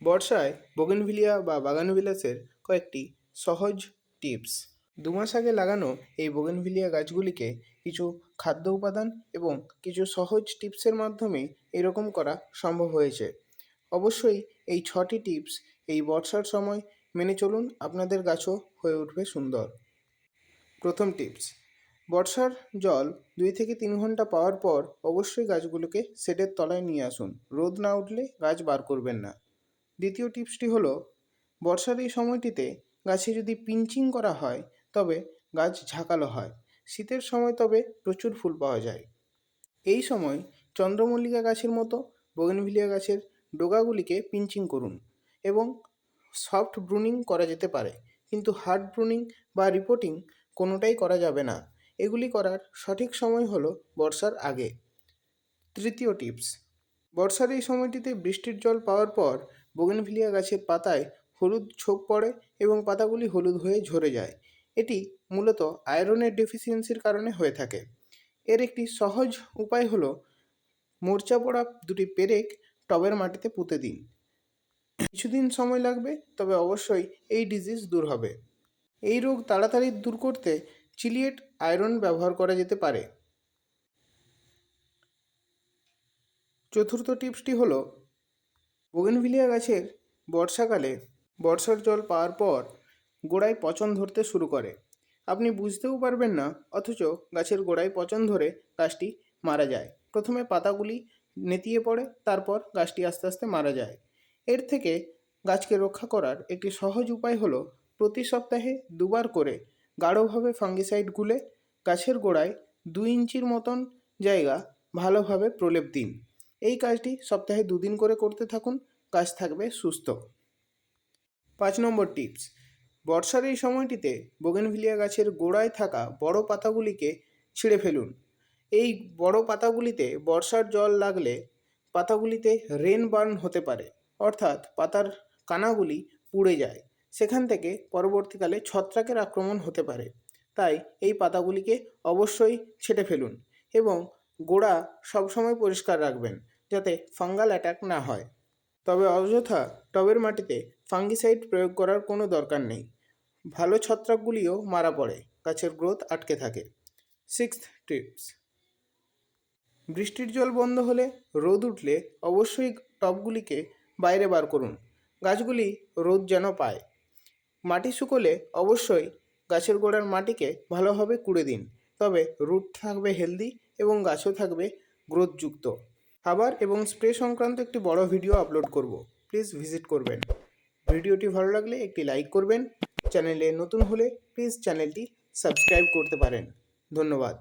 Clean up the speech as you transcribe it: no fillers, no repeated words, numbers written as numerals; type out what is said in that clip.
বর্ষায় বোগেনভিলিয়া বা বাগানবিলাসের কয়েকটি সহজ টিপস। 2 মাস আগে লাগানো এই বোগেনভিলিয়া গাছগুলিকে কিছু খাদ্য উপাদান এবং কিছু সহজ টিপসের মাধ্যমে এরকম করা সম্ভব হয়েছে। অবশ্যই এই 6টি টিপস এই বর্ষার সময় মেনে চলুন, আপনাদের গাছও হয়ে উঠবে সুন্দর। প্রথম টিপস, বর্ষার জল 2 থেকে 3 ঘন্টা পাওয়ার পর অবশ্যই গাছগুলোকে শেডের তলায় নিয়ে আসুন। রোদ না উঠলে গাছ বার করবেন না। দ্বিতীয় টিপসটি হলো, বর্ষার এই সময়টিতে গাছে যদি পিঞ্চিং করা হয় তবে গাছ ঝাঁকালো হয়। শীতের সময় তবে প্রচুর ফুল পাওয়া যায়। এই সময় চন্দ্রমল্লিকা গাছের মতো বোগেনভিলিয়া গাছের ডগাগুলিকে পিঞ্চিং করুন এবং সফট ব্রুনিং করা যেতে পারে, কিন্তু হার্ড ব্রুনিং বা রিপোর্টিং কোনোটাই করা যাবে না। এগুলি করার সঠিক সময় হলো বর্ষার আগে। তৃতীয় টিপস, বর্ষার এই সময়টিতে বৃষ্টির জল পাওয়ার পর বোগেনভিলিয়া গাছের পাতায় হলুদ ছোপ পড়ে এবং পাতাগুলি হলুদ হয়ে ঝরে যায়। এটি মূলত আয়রনের ডেফিসিয়েন্সির কারণে হয়ে থাকে। এর একটি সহজ উপায় হলো, মোর্চা পড়া 2টি পেরেক টবের মাটিতে পুঁতে দিন। কিছুদিন সময় লাগবে, তবে অবশ্যই এই ডিজিজ দূর হবে। এই রোগ তাড়াতাড়ি দূর করতে চিলিয়েট আয়রন ব্যবহার করা যেতে পারে। চতুর্থ টিপসটি হলো, বোগেনভিলিয়া গাছের বর্ষাকালে বর্ষার জল পাওয়ার পর গোড়ায় পচন ধরতে শুরু করে। আপনি বুঝতেও পারবেন না, অথচ গাছের গোড়ায় পচন ধরে গাছটি মারা যায়। প্রথমে পাতাগুলি নেতিয়ে পড়ে, তারপর গাছটি আস্তে আস্তে মারা যায়। এর থেকে গাছকে রক্ষা করার একটি সহজ উপায় হলো, প্রতি সপ্তাহে 2 বার করে গাঢ়ভাবে ফাঙ্গিসাইড গুলে গাছের গোড়ায় 2 ইঞ্চির মতন জায়গা ভালোভাবে প্রলেপ দিন। এই কাজটি সপ্তাহে 2 দিন করে করতে থাকুন, গাছ থাকবে সুস্থ। 5 নম্বর টিপস, বর্ষার এই সময়টিতে বোগেনভিলিয়া গাছের গোড়ায় থাকা বড় পাতাগুলিকে ছিঁড়ে ফেলুন। এই বড় পাতাগুলিতে বর্ষার জল লাগলে পাতাগুলিতে রেন বার্ন হতে পারে, অর্থাৎ পাতার কানাগুলি পুড়ে যায়। সেখান থেকে পরবর্তীকালে ছত্রাকের আক্রমণ হতে পারে। তাই এই পাতাগুলিকে অবশ্যই ছেঁটে ফেলুন এবং গোড়া সবসময় পরিষ্কার রাখবেন, যাতে ফাঙ্গাল অ্যাটাক না হয়। তবে অযথা টবের মাটিতে ফাঙ্গিসাইড প্রয়োগ করার কোনো দরকার নেই। ভালো ছত্রাকগুলিও মারা পড়ে, গাছের গ্রোথ আটকে থাকে। 6th টিপস, বৃষ্টির জল বন্ধ হলে, রোদ উঠলে অবশ্যই টবগুলিকে বাইরে বার করুন। গাছগুলি রোদ যেন পায়। মাটি শুকোলে অবশ্যই গাছের গোড়ার মাটিকে ভালোভাবে কুড়ে দিন, তবে রুট থাকবে হেলদি এবং গাছও থাকবে গ্রোথযুক্ত। খাবার এবং স্প্রে সংক্রান্ত একটি বড় ভিডিও আপলোড করব, প্লিজ ভিজিট করবেন। ভিডিওটি ভালো লাগলে একটি লাইক করবেন। চ্যানেলে নতুন হলে প্লিজ চ্যানেলটি সাবস্ক্রাইব করতে পারেন। ধন্যবাদ।